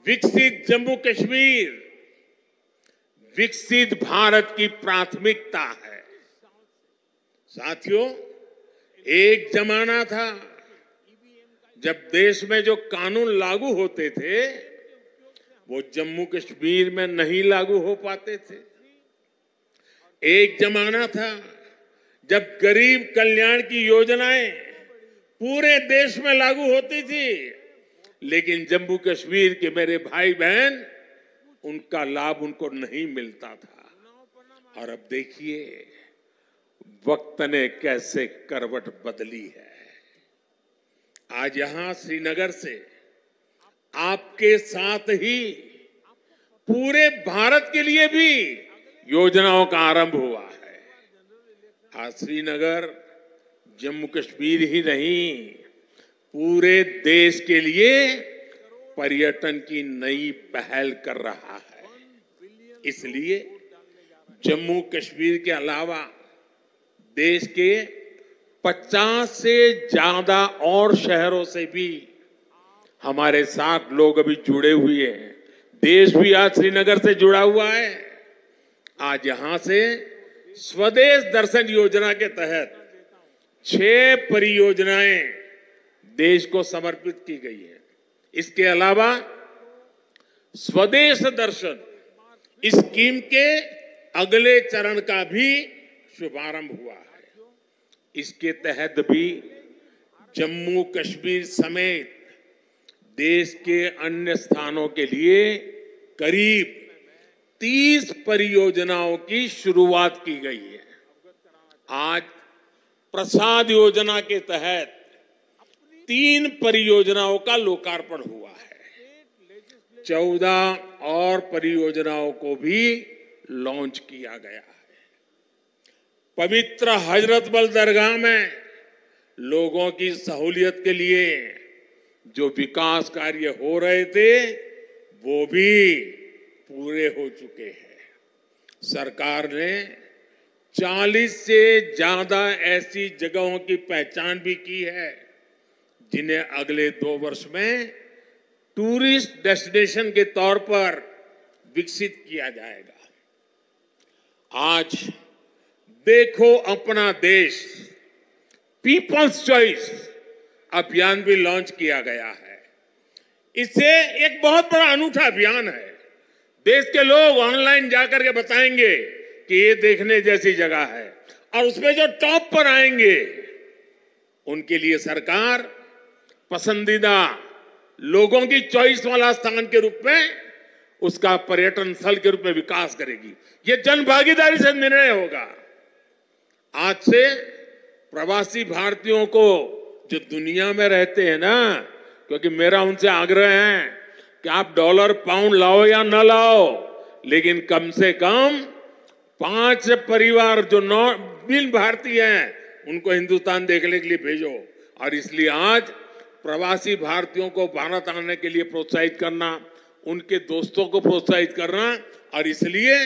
विकसित जम्मू कश्मीर विकसित भारत की प्राथमिकता है। साथियों, एक जमाना था जब देश में जो कानून लागू होते थे वो जम्मू कश्मीर में नहीं लागू हो पाते थे। एक जमाना था जब गरीब कल्याण की योजनाएं पूरे देश में लागू होती थी, लेकिन जम्मू कश्मीर के मेरे भाई बहन उनका लाभ उनको नहीं मिलता था। और अब देखिए वक्त ने कैसे करवट बदली है। आज यहां श्रीनगर से आपके साथ ही पूरे भारत के लिए भी योजनाओं का आरंभ हुआ है। आज श्रीनगर जम्मू कश्मीर ही नहीं, पूरे देश के लिए पर्यटन की नई पहल कर रहा है। इसलिए जम्मू कश्मीर के अलावा देश के 50 से ज्यादा और शहरों से भी हमारे साथ लोग अभी जुड़े हुए हैं। देश भी आज श्रीनगर से जुड़ा हुआ है। आज यहां से स्वदेश दर्शन योजना के तहत 6 परियोजनाएं देश को समर्पित की गई है। इसके अलावा स्वदेश दर्शन स्कीम के अगले चरण का भी शुभारंभ हुआ है। इसके तहत भी जम्मू कश्मीर समेत देश के अन्य स्थानों के लिए करीब 30 परियोजनाओं की शुरुआत की गई है। आज प्रसाद योजना के तहत 3 परियोजनाओं का लोकार्पण हुआ है। 14 और परियोजनाओं को भी लॉन्च किया गया है। पवित्र हजरत बल दरगाह में लोगों की सहूलियत के लिए जो विकास कार्य हो रहे थे वो भी पूरे हो चुके हैं। सरकार ने 40 से ज्यादा ऐसी जगहों की पहचान भी की है जिन्हें अगले 2 वर्ष में टूरिस्ट डेस्टिनेशन के तौर पर विकसित किया जाएगा। आज देखो अपना देश पीपल्स चॉइस अभियान भी लॉन्च किया गया है। इससे एक बहुत बड़ा अनूठा अभियान है। देश के लोग ऑनलाइन जाकर के बताएंगे कि ये देखने जैसी जगह है, और उसमें जो टॉप पर आएंगे उनके लिए सरकार पसंदीदा लोगों की चॉइस वाला स्थान के रूप में उसका पर्यटन स्थल के रूप में विकास करेगी। ये जन भागीदारी से निर्णय होगा। आज से प्रवासी भारतीयों को जो दुनिया में रहते हैं ना, क्योंकि मेरा उनसे आग्रह है कि आप डॉलर पाउंड लाओ या ना लाओ, लेकिन कम से कम 5 परिवार जो बिन भारतीय हैं उनको हिंदुस्तान देखने के लिए भेजो। और इसलिए आज प्रवासी भारतीयों को भारत आने के लिए प्रोत्साहित करना, उनके दोस्तों को प्रोत्साहित करना, और इसलिए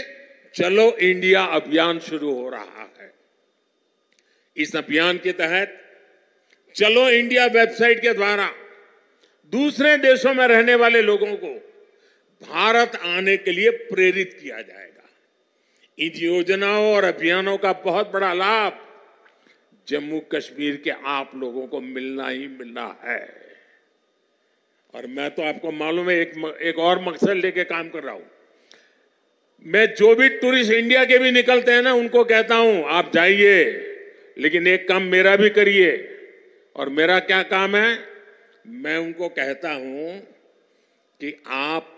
चलो इंडिया अभियान शुरू हो रहा है। इस अभियान के तहत चलो इंडिया वेबसाइट के द्वारा दूसरे देशों में रहने वाले लोगों को भारत आने के लिए प्रेरित किया जाएगा। इन योजनाओं और अभियानों का बहुत बड़ा लाभ जम्मू कश्मीर के आप लोगों को मिलना ही मिलना है। और मैं तो आपको मालूम है एक और मकसद लेके काम कर रहा हूं। मैं जो भी टूरिस्ट इंडिया के भी निकलते हैं ना, उनको कहता हूं आप जाइए, लेकिन एक काम मेरा भी करिए। और मेरा क्या काम है? मैं उनको कहता हूं कि आप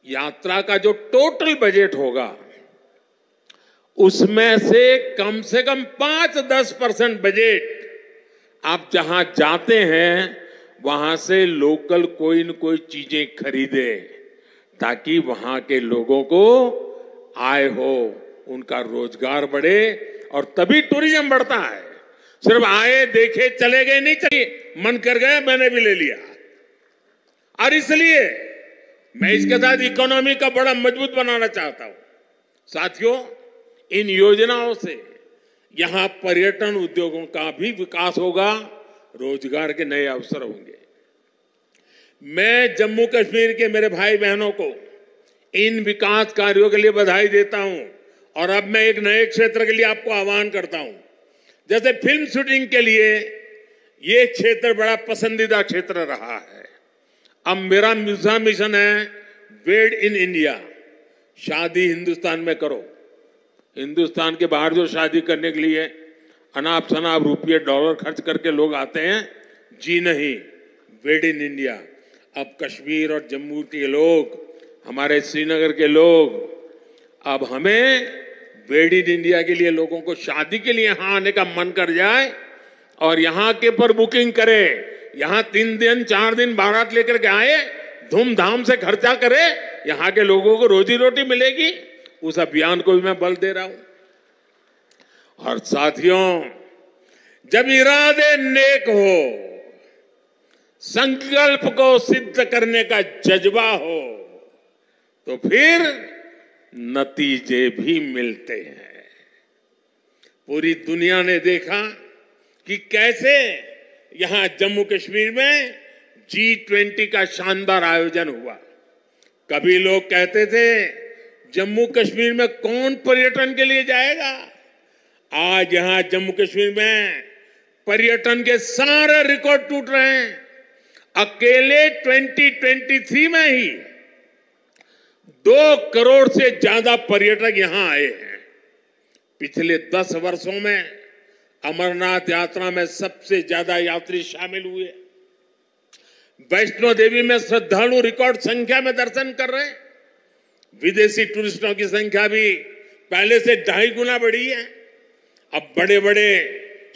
यात्रा का जो टोटल बजट होगा उसमें से कम 5-10% बजट आप जहां जाते हैं वहां से लोकल कोई न कोई चीजें खरीदे, ताकि वहां के लोगों को आय हो, उनका रोजगार बढ़े, और तभी टूरिज्म बढ़ता है। सिर्फ आए देखे चले गए नहीं चाहिए, मन कर गया मैंने भी ले लिया। और इसलिए मैं इसके साथ इकोनॉमी का बड़ा मजबूत बनाना चाहता हूं। साथियों, इन योजनाओं से यहां पर्यटन उद्योगों का भी विकास होगा, रोजगार के नए अवसर होंगे। मैं जम्मू कश्मीर के मेरे भाई बहनों को इन विकास कार्यों के लिए बधाई देता हूं। और अब मैं एक नए क्षेत्र के लिए आपको आह्वान करता हूं। जैसे फिल्म शूटिंग के लिए ये क्षेत्र बड़ा पसंदीदा क्षेत्र रहा है। अब मेरा मिशन है वेड इन इंडिया, शादी हिंदुस्तान में करो। हिंदुस्तान के बाहर जो शादी करने के लिए अनाप शनाप रुपये डॉलर खर्च करके लोग आते हैं, जी नहीं, वेड इन इंडिया। अब कश्मीर और जम्मू के लोग, हमारे श्रीनगर के लोग, अब हमें वेड इन इंडिया के लिए लोगों को शादी के लिए यहां आने का मन कर जाए और यहां के पर बुकिंग करें, यहां 3 दिन 4 दिन बारात लेकर के आए, धूमधाम से खर्चा करे, यहां के लोगों को रोजी रोटी मिलेगी, उस अभियान को भी मैं बल दे रहा हूं। और साथियों, जब इरादे नेक हो, संकल्प को सिद्ध करने का जज्बा हो, तो फिर नतीजे भी मिलते हैं। पूरी दुनिया ने देखा कि कैसे यहां जम्मू कश्मीर में G20 का शानदार आयोजन हुआ। कभी लोग कहते थे जम्मू कश्मीर में कौन पर्यटन के लिए जाएगा। आज यहां जम्मू कश्मीर में पर्यटन के सारे रिकॉर्ड टूट रहे हैं। अकेले 2023 में ही 2 करोड़ से ज्यादा पर्यटक यहां आए हैं। पिछले 10 वर्षों में अमरनाथ यात्रा में सबसे ज्यादा यात्री शामिल हुए। वैष्णो देवी में श्रद्धालु रिकॉर्ड संख्या में दर्शन कर रहे हैं। विदेशी टूरिस्टों की संख्या भी पहले से 2.5 गुना बढ़ी है। अब बड़े बड़े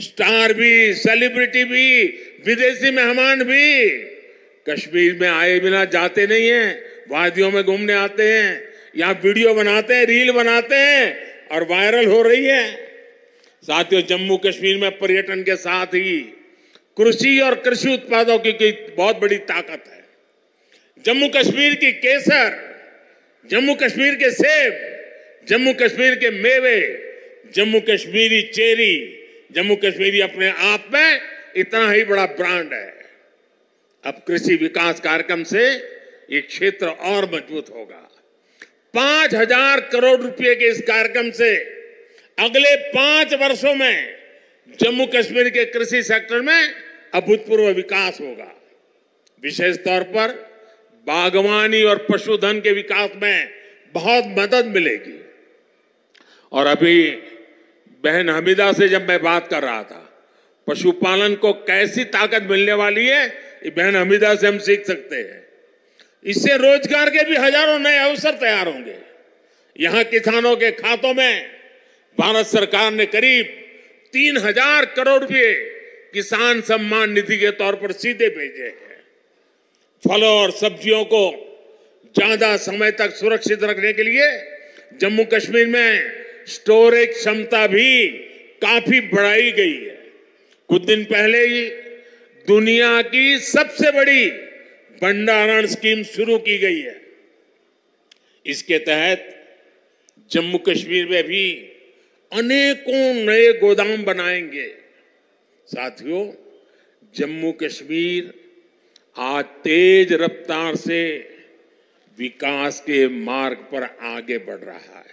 स्टार भी, सेलिब्रिटी भी, विदेशी मेहमान भी कश्मीर में आए बिना जाते नहीं हैं। वादियों में घूमने आते हैं, यहां वीडियो बनाते हैं, रील बनाते हैं और वायरल हो रही है। साथियों, जम्मू कश्मीर में पर्यटन के साथ ही कृषि और कृषि उत्पादों की बहुत बड़ी ताकत है। जम्मू कश्मीर की केसर, जम्मू कश्मीर के सेब, जम्मू कश्मीर के मेवे, जम्मू कश्मीरी चेरी, जम्मू कश्मीरी अपने आप में इतना ही बड़ा ब्रांड है। अब कृषि विकास कार्यक्रम से ये क्षेत्र और मजबूत होगा। 5,000 करोड़ रुपए के इस कार्यक्रम से अगले 5 वर्षों में जम्मू कश्मीर के कृषि सेक्टर में अभूतपूर्व विकास होगा। विशेष तौर पर बागवानी और पशुधन के विकास में बहुत मदद मिलेगी। और अभी बहन हमीदा से जब मैं बात कर रहा था, पशुपालन को कैसी ताकत मिलने वाली है, ये बहन हमीदा से हम सीख सकते हैं। इससे रोजगार के भी हजारों नए अवसर तैयार होंगे। यहां किसानों के खातों में भारत सरकार ने करीब 3,000 करोड़ रुपए किसान सम्मान निधि के तौर पर सीधे भेजे हैं। फलों और सब्जियों को ज्यादा समय तक सुरक्षित रखने के लिए जम्मू कश्मीर में स्टोरेज क्षमता भी काफी बढ़ाई गई है। कुछ दिन पहले ही दुनिया की सबसे बड़ी भंडारण स्कीम शुरू की गई है। इसके तहत जम्मू कश्मीर में भी अनेकों नए गोदाम बनाएंगे। साथियों, जम्मू कश्मीर आज तेज रफ्तार से विकास के मार्ग पर आगे बढ़ रहा है।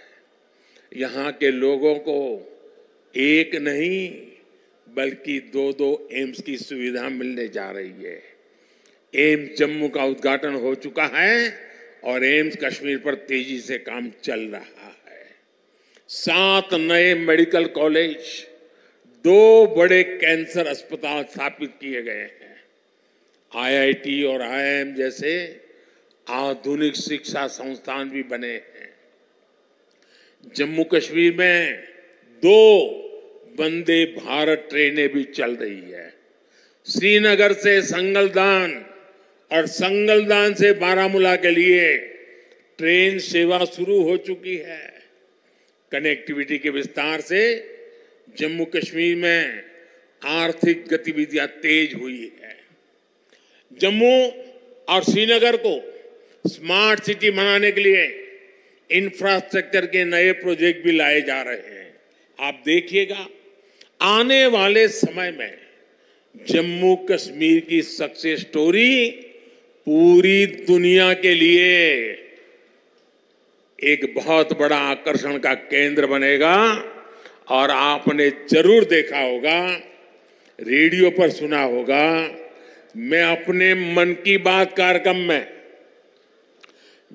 यहां के लोगों को एक नहीं बल्कि 2-2 एम्स की सुविधा मिलने जा रही है। एम्स जम्मू का उद्घाटन हो चुका है और एम्स कश्मीर पर तेजी से काम चल रहा है। 7 नए मेडिकल कॉलेज, 2 बड़े कैंसर अस्पताल स्थापित किए गए हैं। IIT और IIM जैसे आधुनिक शिक्षा संस्थान भी बने हैं। जम्मू कश्मीर में 2 वंदे भारत ट्रेनें भी चल रही है। श्रीनगर से संगलदान और संगलदान से बारामूला के लिए ट्रेन सेवा शुरू हो चुकी है। कनेक्टिविटी के विस्तार से जम्मू कश्मीर में आर्थिक गतिविधियां तेज हुई है। जम्मू और श्रीनगर को स्मार्ट सिटी बनाने के लिए इंफ्रास्ट्रक्चर के नए प्रोजेक्ट भी लाए जा रहे हैं। आप देखिएगा, आने वाले समय में जम्मू कश्मीर की सक्सेस स्टोरी पूरी दुनिया के लिए एक बहुत बड़ा आकर्षण का केंद्र बनेगा। और आपने जरूर देखा होगा, रेडियो पर सुना होगा, मैं अपने मन की बात कार्यक्रम में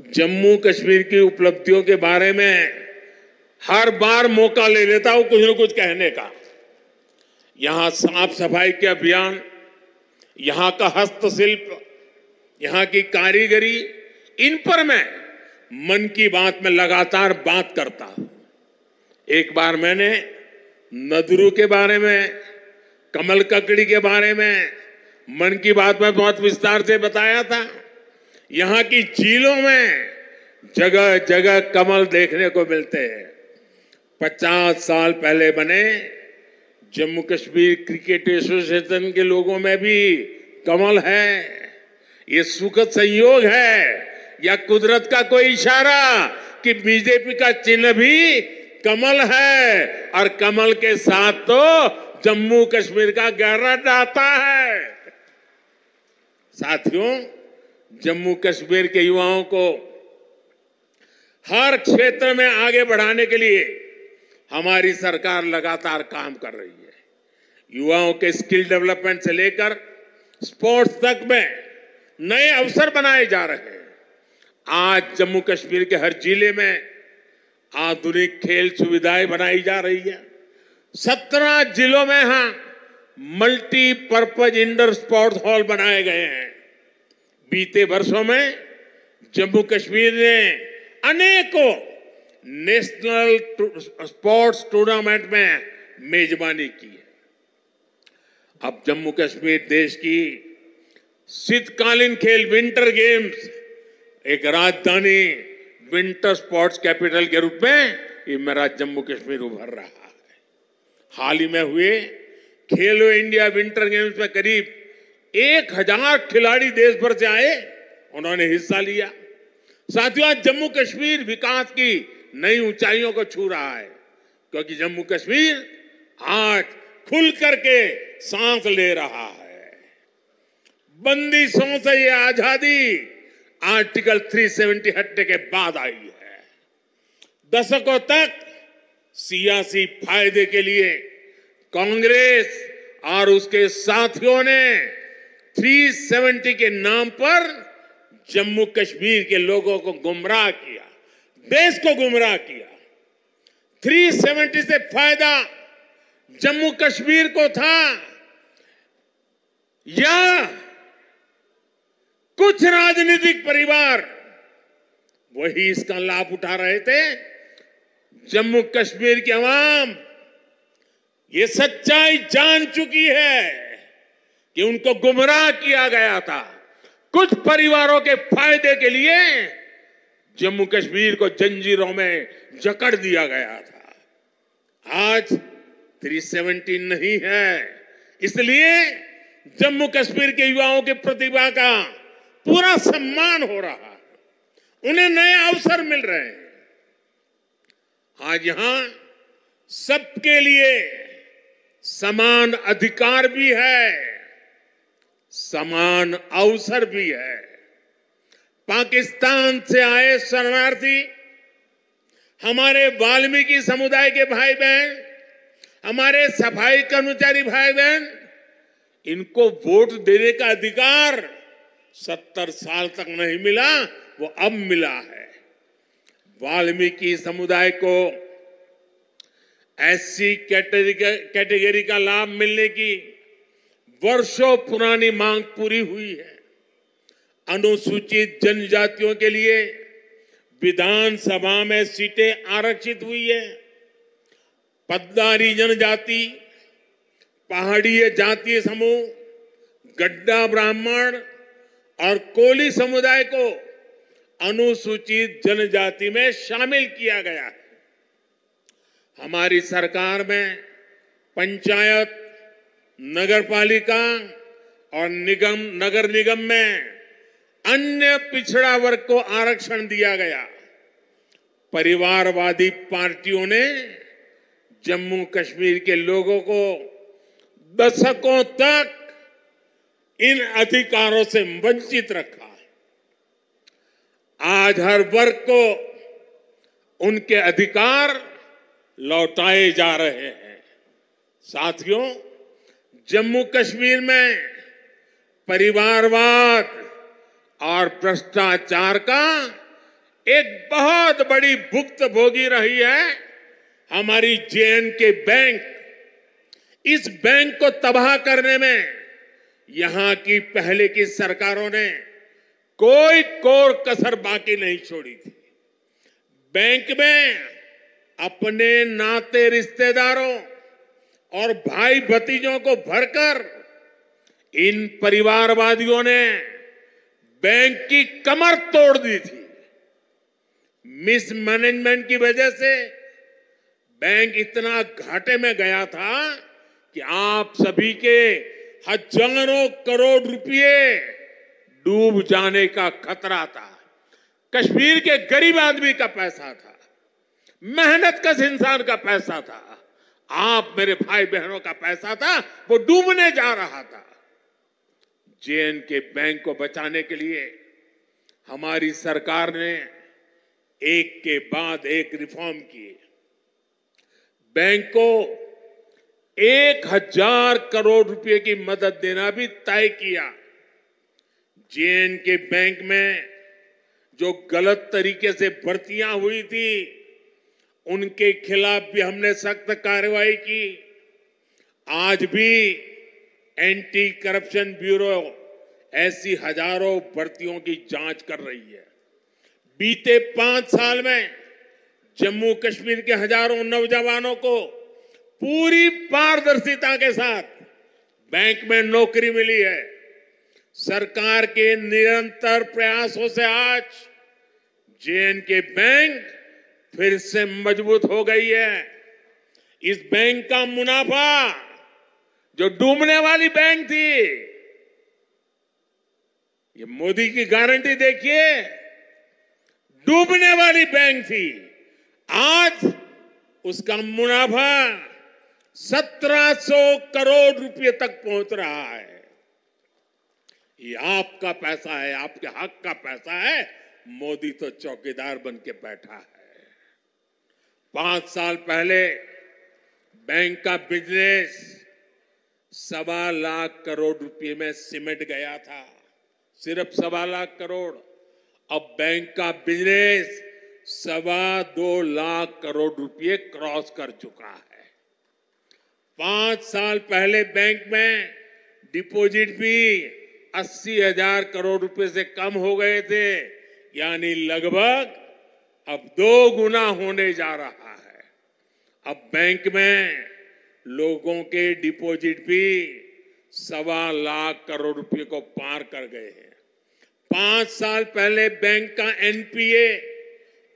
जम्मू कश्मीर की उपलब्धियों के बारे में हर बार मौका ले लेता हूं कुछ न कुछ कहने का। यहां साफ सफाई के अभियान, यहां का हस्तशिल्प, यहां की कारीगरी, इन पर मैं मन की बात में लगातार बात करता हूं। एक बार मैंने नदरू के बारे में, कमल ककड़ी के बारे में, मन की बात में बहुत विस्तार से बताया था। यहां की झीलों में जगह जगह कमल देखने को मिलते हैं। 50 साल पहले बने जम्मू कश्मीर क्रिकेट एसोसिएशन के लोगों में भी कमल है। ये सुखद संयोग है या कुदरत का कोई इशारा कि बीजेपी का चिन्ह भी कमल है और कमल के साथ तो जम्मू कश्मीर का गहरा नाता है। साथियों, जम्मू कश्मीर के युवाओं को हर क्षेत्र में आगे बढ़ाने के लिए हमारी सरकार लगातार काम कर रही है। युवाओं के स्किल डेवलपमेंट से लेकर स्पोर्ट्स तक में नए अवसर बनाए जा रहे हैं। आज जम्मू कश्मीर के हर जिले में आधुनिक खेल सुविधाएं बनाई जा रही है। 17 जिलों में मल्टीपर्पज इंडोर स्पोर्ट्स हॉल बनाए गए हैं। बीते वर्षों में जम्मू कश्मीर ने अनेकों नेशनल स्पोर्ट्स टूर्नामेंट में मेजबानी की है। अब जम्मू कश्मीर देश की शीतकालीन खेल विंटर गेम्स एक राजधानी विंटर स्पोर्ट्स कैपिटल के रूप में ये मेरा जम्मू कश्मीर उभर रहा है। हाल ही में हुए खेलो इंडिया विंटर गेम्स में करीब 1000 खिलाड़ी देश भर से आए, उन्होंने हिस्सा लिया। साथियों, आज जम्मू कश्मीर विकास की नई ऊंचाइयों को छू रहा है, क्योंकि जम्मू कश्मीर आज खुल करके सांस ले रहा है। बंदिशों से ये आजादी आर्टिकल 370 हटने के बाद आई है। दशकों तक सियासी फायदे के लिए कांग्रेस और उसके साथियों ने 370 के नाम पर जम्मू कश्मीर के लोगों को गुमराह किया, देश को गुमराह किया। 370 से फायदा जम्मू कश्मीर को था या कुछ राजनीतिक परिवार वही इसका लाभ उठा रहे थे? जम्मू कश्मीर की आवाम ये सच्चाई जान चुकी है कि उनको गुमराह किया गया था। कुछ परिवारों के फायदे के लिए जम्मू कश्मीर को जंजीरों में जकड़ दिया गया था। आज 370 नहीं है, इसलिए जम्मू कश्मीर के युवाओं की प्रतिभा का पूरा सम्मान हो रहा है, उन्हें नए अवसर मिल रहे हैं। आज यहां सबके लिए समान अधिकार भी है, समान अवसर भी है। पाकिस्तान से आए शरणार्थी, हमारे वाल्मीकि समुदाय के भाई बहन, हमारे सफाई कर्मचारी भाई बहन, इनको वोट देने का अधिकार 70 साल तक नहीं मिला, वो अब मिला है। वाल्मीकि समुदाय को एससी कैटेगरी का लाभ मिलने की वर्षों पुरानी मांग पूरी हुई है। अनुसूचित जनजातियों के लिए विधानसभा में सीटें आरक्षित हुई है। पद्दारी जनजाति, पहाड़ीय जातीय समूह, गड्ढा ब्राह्मण और कोली समुदाय को अनुसूचित जनजाति में शामिल किया गया है। हमारी सरकार में पंचायत, नगरपालिका और नगर निगम में अन्य पिछड़ा वर्ग को आरक्षण दिया गया। परिवारवादी पार्टियों ने जम्मू कश्मीर के लोगों को दशकों तक इन अधिकारों से वंचित रखा। आज हर वर्ग को उनके अधिकार लौटाए जा रहे हैं। साथियों, जम्मू कश्मीर में परिवारवाद और भ्रष्टाचार का एक बहुत बड़ी भुक्तभोगी रही है हमारी जे.एंड.के बैंक। इस बैंक को तबाह करने में यहां की पहले की सरकारों ने कोई कोर कसर बाकी नहीं छोड़ी थी। बैंक में अपने नाते रिश्तेदारों और भाई भतीजों को भरकर इन परिवारवादियों ने बैंक की कमर तोड़ दी थी। मिसमैनेजमेंट की वजह से बैंक इतना घाटे में गया था कि आप सभी के हजारों करोड़ रुपए डूब जाने का खतरा था। कश्मीर के गरीब आदमी का पैसा था, मेहनतकश इंसान का पैसा था, आप मेरे भाई बहनों का पैसा था, वो डूबने जा रहा था। जे.एन.के बैंक को बचाने के लिए हमारी सरकार ने एक के बाद एक रिफॉर्म किए। बैंक को 1000 करोड़ रुपए की मदद देना भी तय किया। जे.एन.के बैंक में जो गलत तरीके से भर्तियां हुई थी, उनके खिलाफ भी हमने सख्त कार्रवाई की। आज भी एंटी करप्शन ब्यूरो ऐसी हजारों भर्तियों की जांच कर रही है। बीते 5 साल में जम्मू कश्मीर के हजारों नौजवानों को पूरी पारदर्शिता के साथ बैंक में नौकरी मिली है। सरकार के निरंतर प्रयासों से आज जे.एन.के बैंक फिर से मजबूत हो गई है। इस बैंक का मुनाफा, जो डूबने वाली बैंक थी, ये मोदी की गारंटी देखिए, डूबने वाली बैंक थी, आज उसका मुनाफा 1700 करोड़ रुपए तक पहुंच रहा है। ये आपका पैसा है, आपके हक का पैसा है। मोदी तो चौकीदार बन के बैठा है। 5 साल पहले बैंक का बिजनेस 1.25 लाख करोड़ रुपए में सिमट गया था, सिर्फ 1.25 लाख करोड़। अब बैंक का बिजनेस 2.25 लाख करोड़ रुपए क्रॉस कर चुका है। 5 साल पहले बैंक में डिपॉजिट भी 80,000 करोड़ रुपए से कम हो गए थे, यानी लगभग अब 2 गुना होने जा रहा है। अब बैंक में लोगों के डिपॉजिट भी 1.25 लाख करोड़ रुपए को पार कर गए हैं। 5 साल पहले बैंक का एनपीए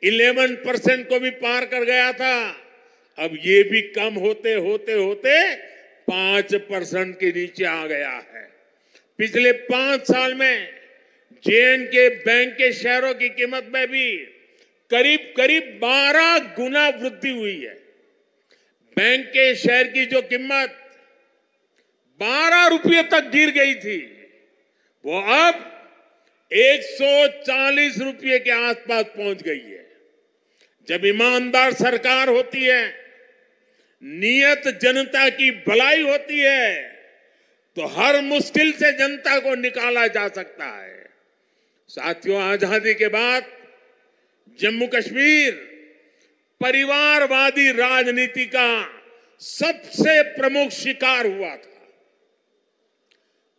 11% को भी पार कर गया था। अब ये भी कम होते होते होते 5% के नीचे आ गया है। पिछले 5 साल में जे.एन.के बैंक के शेयरों की कीमत में भी करीब करीब 12 गुना वृद्धि हुई है। बैंक के शेयर की जो कीमत 12 रुपये तक गिर गई थी, वो अब 140 रुपये के आसपास पहुंच गई है। जब ईमानदार सरकार होती है, नियत जनता की भलाई होती है, तो हर मुश्किल से जनता को निकाला जा सकता है। साथियों, आजादी के बाद जम्मू कश्मीर परिवारवादी राजनीति का सबसे प्रमुख शिकार हुआ था।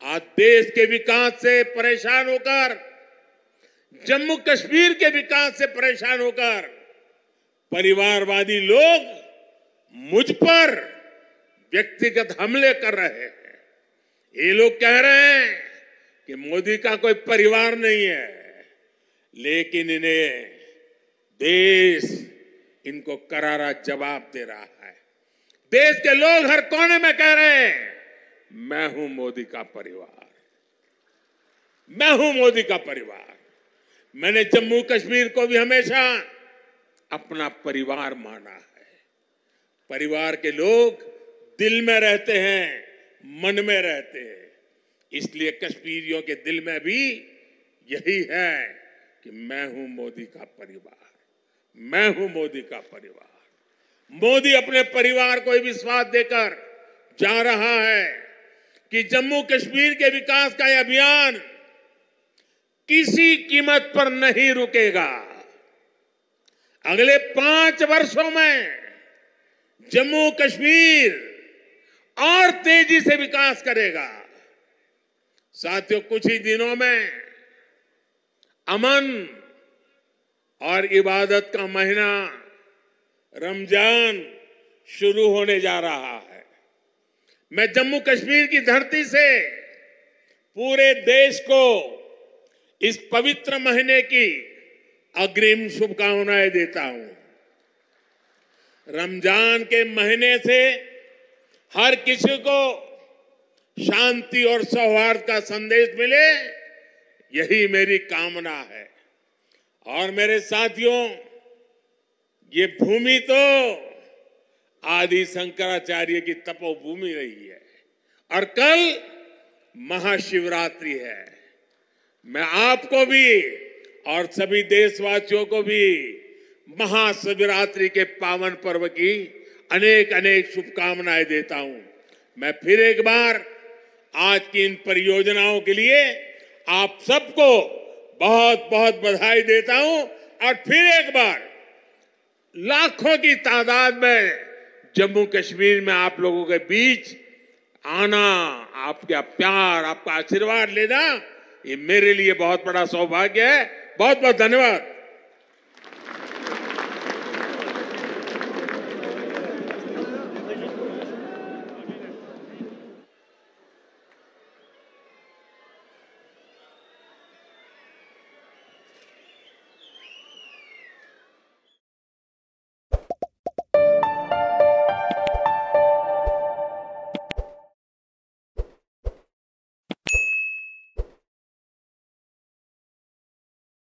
आज देश के विकास से परेशान होकर, जम्मू कश्मीर के विकास से परेशान होकर परिवारवादी लोग मुझ पर व्यक्तिगत हमले कर रहे हैं। ये लोग कह रहे हैं कि मोदी का कोई परिवार नहीं है, लेकिन इन्हें देश इनको करारा जवाब दे रहा है। देश के लोग हर कोने में कह रहे हैं, मैं हूं मोदी का परिवार, मैं हूं मोदी का परिवार। मैंने जम्मू कश्मीर को भी हमेशा अपना परिवार माना है। परिवार के लोग दिल में रहते हैं, मन में रहते हैं। इसलिए कश्मीरियों के दिल में भी यही है कि मैं हूं मोदी का परिवार, मैं हूं मोदी का परिवार। मोदी अपने परिवार को विश्वास देकर जा रहा है कि जम्मू कश्मीर के विकास का यह अभियान किसी कीमत पर नहीं रुकेगा। अगले 5 वर्षों में जम्मू कश्मीर और तेजी से विकास करेगा। साथियों, कुछ ही दिनों में अमन और इबादत का महीना रमजान शुरू होने जा रहा है। मैं जम्मू कश्मीर की धरती से पूरे देश को इस पवित्र महीने की अग्रिम शुभकामनाएं देता हूं। रमजान के महीने से हर किसी को शांति और सौहार्द का संदेश मिले, यही मेरी कामना है। और मेरे साथियों, ये भूमि तो आदि शंकराचार्य की तपोभूमि रही है और कल महाशिवरात्रि है। मैं आपको भी और सभी देशवासियों को भी महाशिवरात्रि के पावन पर्व की अनेक अनेक शुभकामनाएं देता हूं। मैं फिर एक बार आज की इन परियोजनाओं के लिए आप सबको बहुत बहुत बधाई देता हूं और फिर एक बार लाखों की तादाद में जम्मू कश्मीर में आप लोगों के बीच आना, आपका प्यार, आपका आशीर्वाद लेना, ये मेरे लिए बहुत बड़ा सौभाग्य है। बहुत बहुत धन्यवाद।